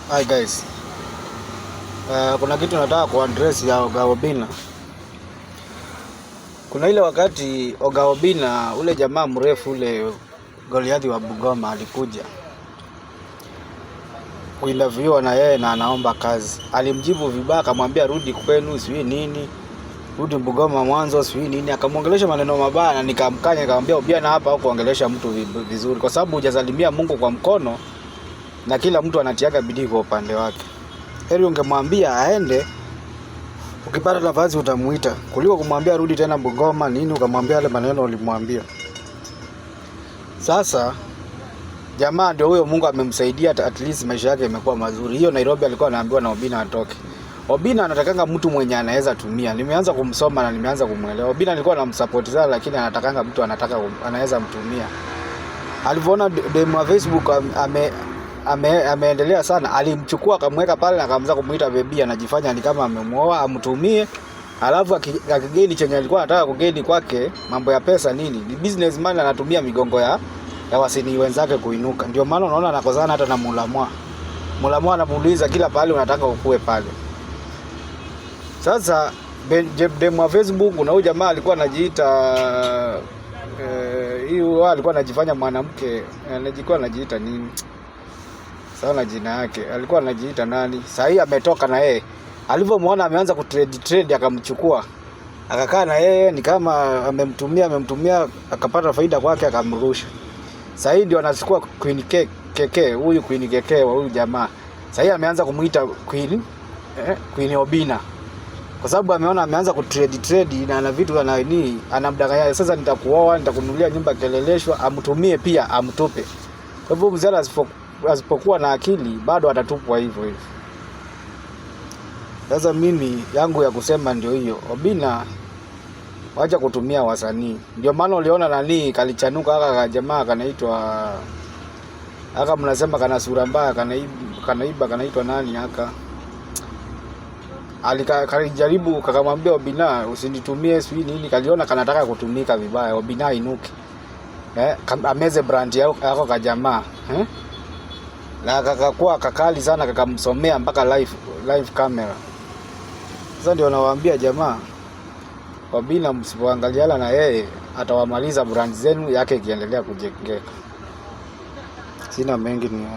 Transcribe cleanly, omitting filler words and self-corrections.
Hi guys. Kuna kitu nataka kuaddress ya Oga Obinna. Kuna ile wakati Oga Obinna, ule jamaa mrefu ule Goliathi wa Bungoma alikuja kuinterview na yeye na anaomba kazi. Alimjibu vibaya, akamwambia rudi kwenu sijui nini. Rudi Bungoma mwanzo sijui nini. Akamuongelesha maneno mabaya na nikamkanya, nikamwambia Obinna hapa au kuongelesha mtu vizuri kwa sababu hujasalimia Mungu kwa mkono na kila mtu anatiaga bidii kwa upande wake. Heri ungemwambia aende, ukipata nafasi utamuita, kuliko kumwambia rudi tena Bungoma nini, ukamwambia yale maneno ulimwambia. Sasa jamaa ndio huyo, Mungu amemsaidia, at least maisha yake yamekuwa mazuri. Hiyo Nairobi alikuwa anaambiwa na Obinna atoke. Obinna anatakanga mtu mwenye anaweza tumia. Nimeanza kumsoma na nimeanza kumuelewa. Obinna alikuwa anamsupport sana, lakini anatakanga mtu anaweza mtumia. Alivyoona demo wa Facebook ameendelea sana, alimchukua akamweka pale na akaanza kumuita baby, anajifanya ni kama amemuoa amtumie. Alafu akigeni chenye alikuwa anataka kugeni kwake, mambo ya pesa nini, ni businessman, anatumia migongo ya wasanii wenzake kuinuka. Ndio maana unaona anakozana hata na Mulamwa anamuuliza kila pale unataka ukue pale. Sasa demo wa Facebook na huyu jamaa alikuwa anajiita hiyo alikuwa anajifanya mwanamke, anajiita nini sana jina yake, alikuwa anajiita nani? Sasa hii ametoka na yeye. Alivyomwona ameanza kutrade akamchukua. Akakaa na yeye ni kama amemtumia akapata faida kwake akamrusha. Sasa hii ndio anachukua Queen Keke, huyu Queen Keke wa huyu jamaa. Sasa hii ameanza kumuita Queen Obinna. Kwa sababu ameona ameanza kutrade na ana vitu ana nini, anamdanganya. Sasa nitakuoa, nitakununulia nyumba keleleshwa, amtumie pia amtupe. Kwa hivyo mzee asipokuwa na akili bado atatupwa hivyo hivyo. Sasa mimi yangu ya kusema ndio hiyo, Obinna wacha kutumia wasanii. Ndio maana uliona nani kalichanuka aka jamaa kanaitwa aka, mnasema kana sura mbaya, kanaiba kanaitwa nani aka, alikajaribu kakamwambia Obinna usinitumie sijui nini, kaliona kanataka kutumika vibaya. Obinna inuke ameze brand yako ka jamaa na kakakuwa kakali sana, kakamsomea mpaka live camera. Sasa ndio nawaambia jamaa, Obinna msipoangaliana na yeye atawamaliza brand zenu yake ikiendelea kujengeka. Sina mengi ni